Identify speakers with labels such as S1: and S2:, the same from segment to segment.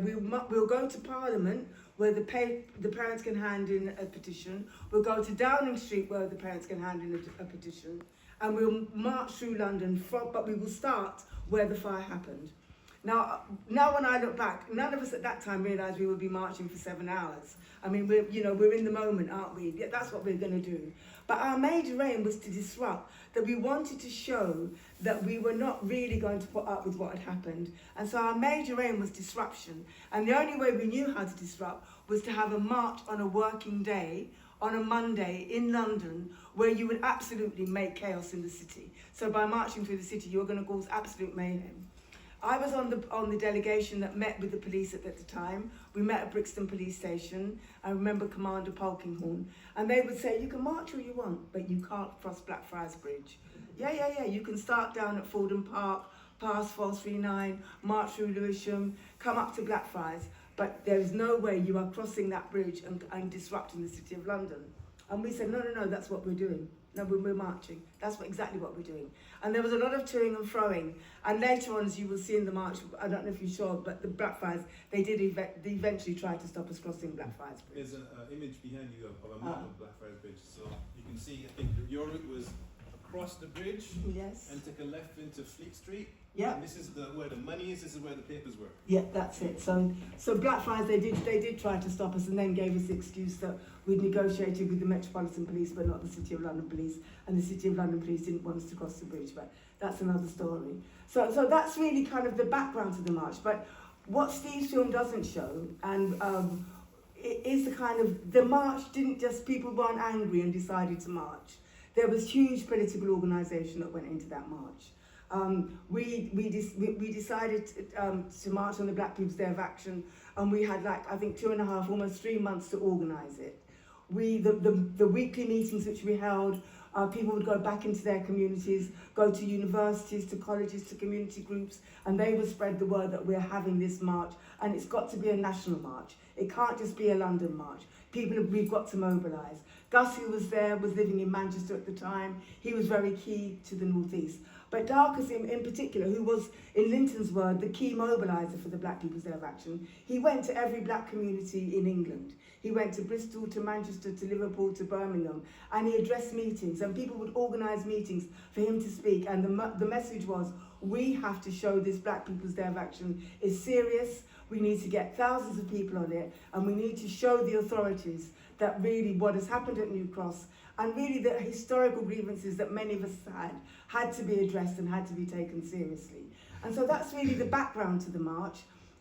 S1: We'll go to Parliament where the parents can hand in a petition. We'll go to Downing Street where the parents can hand in a petition. And we'll march through London, but we will start where the fire happened. Now when I look back, none of us at that time realised we would be marching for 7 hours. I mean, we're in the moment, aren't we? Yeah, that's what we're going to do. But our major aim was to disrupt, that we wanted to show that we were not really going to put up with what had happened. And so our major aim was disruption. And the only way we knew how to disrupt was to have a march on a working day, on a Monday in London, where you would absolutely make chaos in the city. So by marching through the city, you were going to cause absolute mayhem. I was on the delegation that met with the police at the time. We met at Brixton Police Station. I remember Commander Polkinghorne. And they would say, you can march all you want, but you can't cross Blackfriars Bridge. Yeah. You can start down at Fordham Park, past Falls 39, march through Lewisham, come up to Blackfriars. But there is no way you are crossing that bridge and disrupting the City of London. And we said, no, that's what we're doing. No, we're marching. That's exactly what we're doing. And there was a lot of toing and froing. And later on, as you will see in the march, I don't know if you saw, but the Blackfriars, they eventually try to stop us crossing Blackfriars Bridge.
S2: There's an image behind you of a map of Blackfriars Bridge. So you can see, I think your route was across the bridge,
S1: yes,
S2: and take a left into Fleet Street.
S1: Yeah.
S2: And this is where the money is, this is where the papers were.
S1: Yeah, that's it. So Blackfriars, they did try to stop us and then gave us the excuse that we'd negotiated with the Metropolitan Police but not the City of London Police, and the City of London Police didn't want us to cross the bridge, but that's another story. So that's really kind of the background to the march. But what Steve's film doesn't show, and it is the kind of, the march didn't just, people weren't angry and decided to march. There was huge political organisation that went into that march. We decided to march on the Black People's Day of Action, and we had I think 2.5, almost 3 months to organise it. The weekly meetings which we held, people would go back into their communities, go to universities, to colleges, to community groups, and they would spread the word that we're having this march, and it's got to be a national march. It can't just be a London march. We've got to mobilise. Gus, who was there, was living in Manchester at the time. He was very key to the North East. But Darcus in particular, who was, in Linton's word, the key mobiliser for the Black People's Day of Action, he went to every black community in England. He went to Bristol, to Manchester, to Liverpool, to Birmingham, and he addressed meetings, and people would organise meetings for him to speak, and the message was, we have to show this Black People's Day of Action is serious. We need to get thousands of people on it, and we need to show the authorities that really what has happened at New Cross, and really the historical grievances that many of us had to be addressed and had to be taken seriously. And so that's really the background to the march.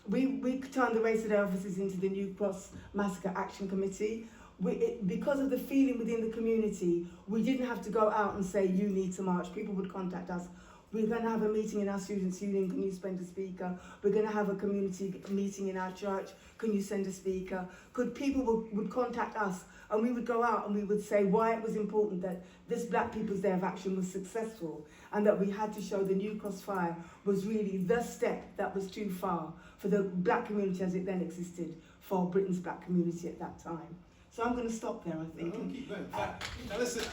S1: We turned the Race Day offices into the New Cross Massacre Action Committee. Because of the feeling within the community, we didn't have to go out and say, you need to march. People would contact us. We're going to have a meeting in our Students' Union, can you send a speaker? We're going to have a community meeting in our church, can you send a speaker? People would contact us, and we would go out and we would say why it was important that this Black People's Day of Action was successful, and that we had to show the New Cross fire was really the step that was too far for the black community as it then existed for Britain's black community at that time. So I'm going to stop there, I think.
S2: No, keep going. Now listen.